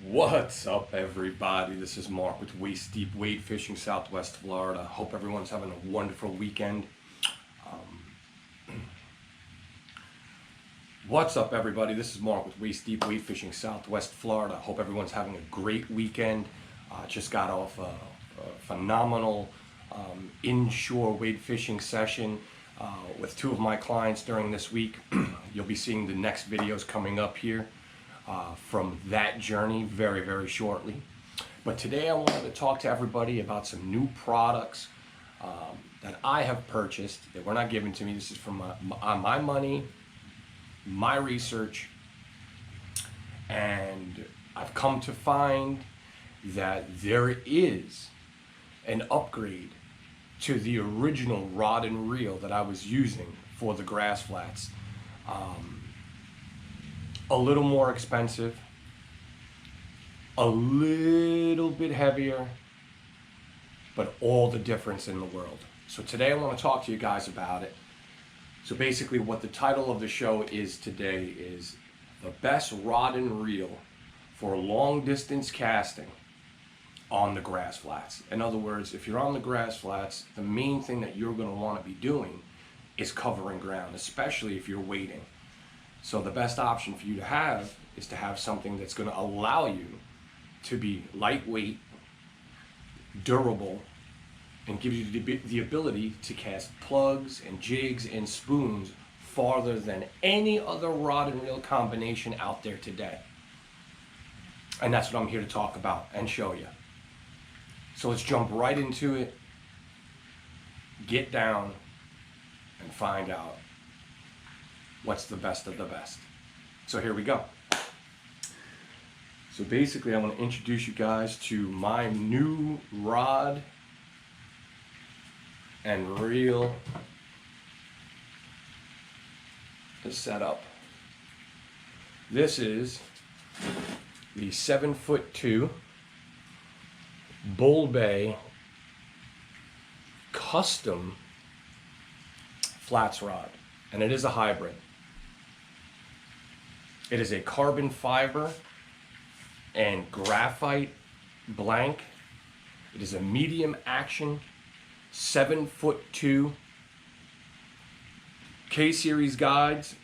What's up, everybody? This is Mark with Waist Deep Wade Fishing, Southwest Florida. Hope everyone's having a wonderful weekend. What's up, everybody? This is Mark with Waist Deep Wade Fishing, Southwest Florida. Hope everyone's having a great weekend. Just got off a phenomenal inshore wade fishing session with two of my clients during this week. You'll be seeing the next videos coming up here from that journey very, very shortly. But today I wanted to talk to everybody about some new products that I have purchased that were not given to me. This is from my money, my research, and I've come to find that there is an upgrade to the original rod and reel that I was using for the grass flats. A little more expensive, a little bit heavier, but all the difference in the world. So today I want to talk to you guys about it. So basically what the title of the show is today is the best rod and reel for long distance casting on the grass flats. In other words, if you're on the grass flats, the main thing that you're going to want to be doing is covering ground, especially if you're wading. So the best option for you to have is to have something that's going to allow you to be lightweight, durable, and give you the ability to cast plugs and jigs and spoons farther than any other rod and reel combination out there today. And that's what I'm here to talk about and show you. So let's jump right into it, get down, and find out what's the best of the best. So here we go. So basically I want to introduce you guys to my new rod and reel setup. This is the 7'2" Bull Bay custom flats rod, and it is a hybrid. It is a carbon fiber and graphite blank. It is a medium action 7'2" K-series guides.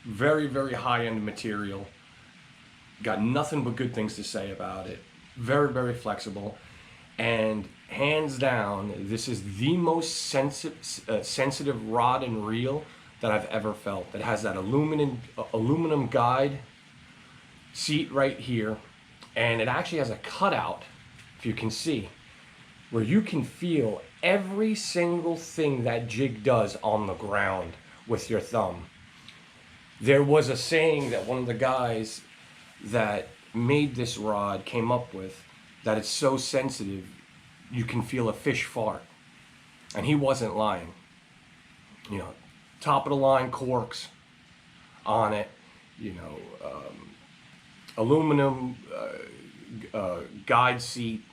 Very, very high-end material. Got nothing but good things to say about it. Very, very flexible. And hands down, this is the most sensitive rod and reel that I've ever felt. That has that aluminum guide seat right here, and it actually has a cutout, if you can see, where you can feel every single thing that jig does on the ground with your thumb. There was a saying that one of the guys that made this rod came up with, that it's so sensitive you can feel a fish fart, and he wasn't lying. You know, top of the line corks on it, you know, aluminum guide seat,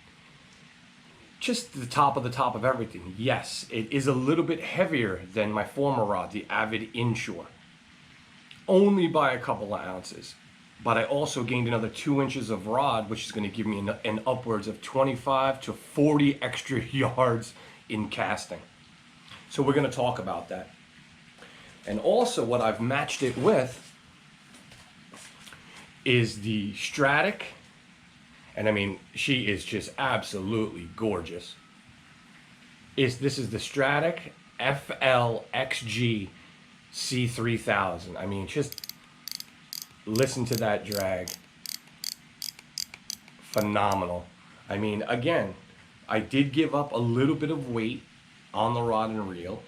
just the top of everything. Yes, it is a little bit heavier than my former rod, the Avid Inshore, only by a couple of ounces. But I also gained another 2 inches of rod, which is going to give me an upwards of 25 to 40 extra yards in casting. So we're going to talk about that. And also what I've matched it with is the Stratic. And I mean, she is just absolutely gorgeous. This is the Stratic FLXG C3000. I mean, just listen to that drag. Phenomenal. I mean, again, I did give up a little bit of weight on the rod and reel,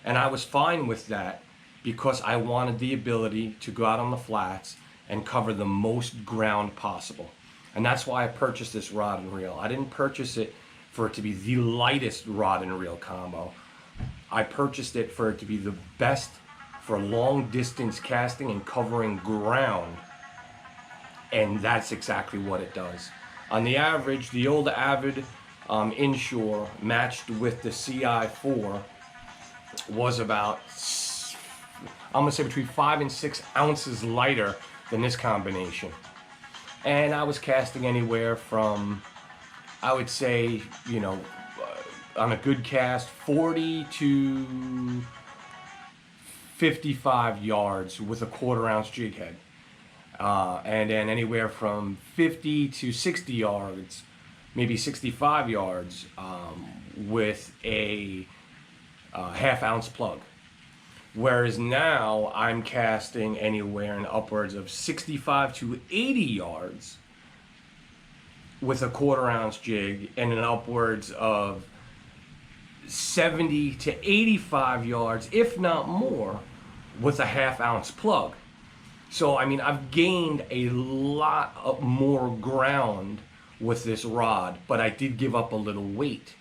and I was fine with that because I wanted the ability to go out on the flats and cover the most ground possible. And that's why I purchased this rod and reel. I didn't purchase it for it to be the lightest rod and reel combo. I purchased it for it to be the best for long distance casting and covering ground. And that's exactly what it does. On the average, the old Avid Inshore matched with the CI4 was about, I'm gonna say, between 5 and 6 ounces lighter than this combination. And I was casting anywhere from, I would say, on a good cast, 40 to 55 yards with a 1/4 ounce jig head. And then anywhere from 50 to 60 yards, maybe 65 yards, with a 1/2 ounce plug. Whereas now I'm casting anywhere in upwards of 65 to 80 yards with a 1/4 ounce jig, and in upwards of 70 to 85 yards, if not more, with a 1/2 ounce plug. So, I mean, I've gained a lot of more ground with this rod, but I did give up a little weight.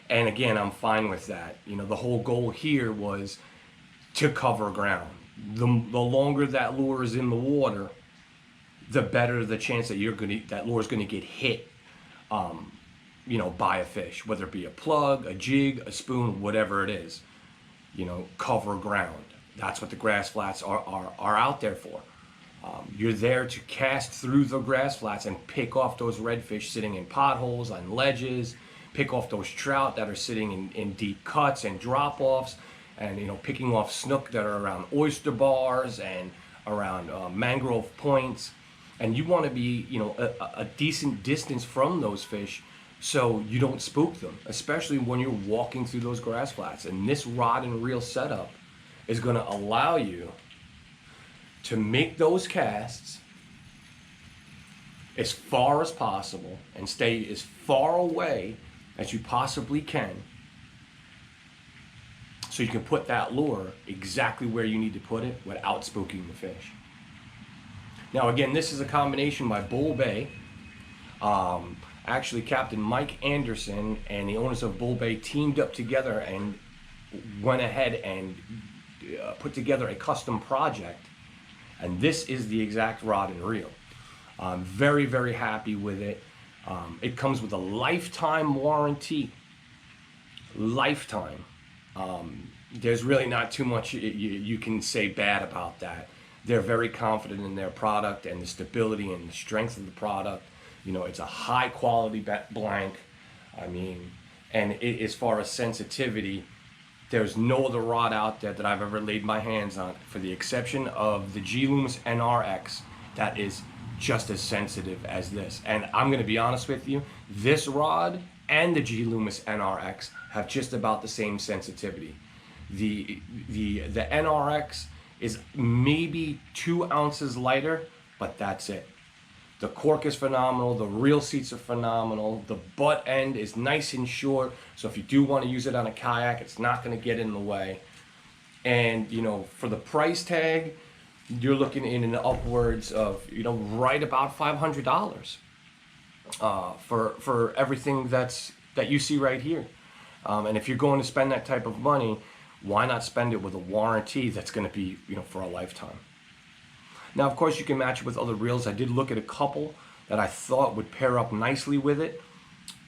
And again, I'm fine with that. The whole goal here was to cover ground. The longer that lure is in the water, the better the chance that that lure is gonna get hit, by a fish, whether it be a plug, a jig, a spoon, whatever it is. Cover ground. That's what the grass flats are out there for. You're there to cast through the grass flats and pick off those redfish sitting in potholes, on ledges, pick off those trout that are sitting in deep cuts and drop-offs, and picking off snook that are around oyster bars and around mangrove points. And you want to be a decent distance from those fish so you don't spook them, especially when you're walking through those grass flats. And this rod and reel setup is going to allow you to make those casts as far as possible and stay as far away as you possibly can, so you can put that lure exactly where you need to put it without spooking the fish. Now again, this is a combination by Bull Bay. Actually, Captain Mike Anderson and the owners of Bull Bay teamed up together and went ahead and put together a custom project. And this is the exact rod and reel. I'm very, very happy with it. It comes with a lifetime warranty. Lifetime. There's really not too much you can say bad about that. They're very confident in their product and the stability and the strength of the product. It's a high quality blank. And as far as sensitivity, there's no other rod out there that I've ever laid my hands on, for the exception of the G Loomis NRX, that is just as sensitive as this. And I'm going to be honest with you, this rod and the G Loomis NRX have just about the same sensitivity. The NRX is maybe 2 ounces lighter, but that's it. The cork is phenomenal, the reel seats are phenomenal, the butt end is nice and short, so if you do want to use it on a kayak, it's not going to get in the way. And for the price tag, you're looking in upwards of right about $500 for everything that you see right here. And if you're going to spend that type of money, why not spend it with a warranty that's going to be for a lifetime? Now, of course, you can match it with other reels. I did look at a couple that I thought would pair up nicely with it.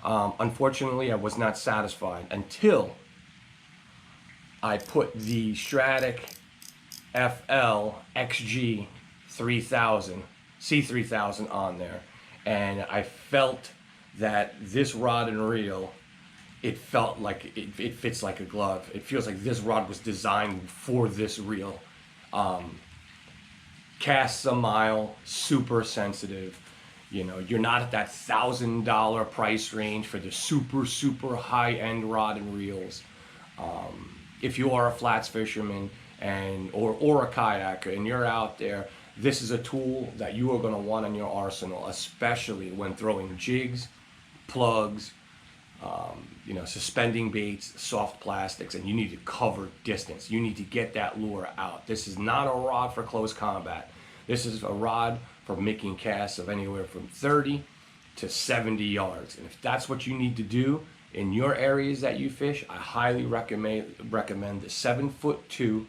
Unfortunately, I was not satisfied until I put the Stratic FL XG 3000 C3000 on there, and I felt that this rod and reel, it felt like it fits like a glove. It feels like this rod was designed for this reel. Casts a mile, super sensitive. You're not at that $1,000 price range for the super high-end rod and reels. If you are a flats fisherman or a kayaker and you're out there, this is a tool that you are going to want in your arsenal, especially when throwing jigs, plugs, suspending baits, soft plastics, and you need to cover distance. You need to get that lure out. This is not a rod for close combat. This is a rod for making casts of anywhere from 30 to 70 yards. And if that's what you need to do in your areas that you fish, I highly recommend the 7'2"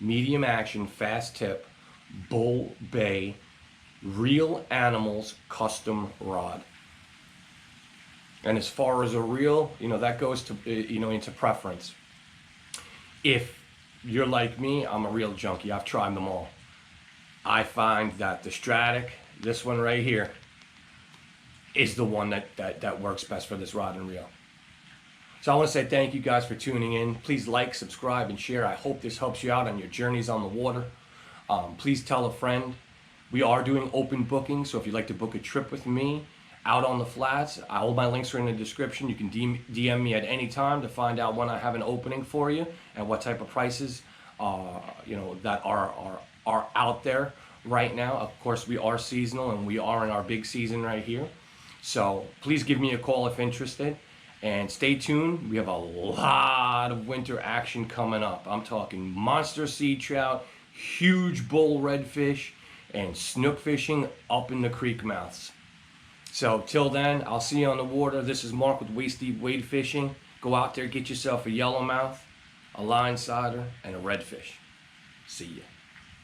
medium action fast tip Bull Bay Real Animals custom rod. And as far as a reel, that goes to into preference. If you're like me, I'm a reel junkie. I've tried them all. I find that the Stratic, this one right here, is the one that works best for this rod and reel. So I want to say thank you guys for tuning in. Please like, subscribe, and share. I hope this helps you out on your journeys on the water. Please tell a friend. We are doing open booking, so if you'd like to book a trip with me out on the flats, all my links are in the description. You can DM me at any time to find out when I have an opening for you and what type of prices that are out there right now. Of course, we are seasonal and we are in our big season right here. So please give me a call if interested. And stay tuned. We have a lot of winter action coming up. I'm talking monster sea trout, huge bull redfish, and snook fishing up in the creek mouths. So till then, I'll see you on the water. This is Mark with Waist Deep Wade Fishing. Go out there, get yourself a yellowmouth, a line sider, and a redfish. See ya.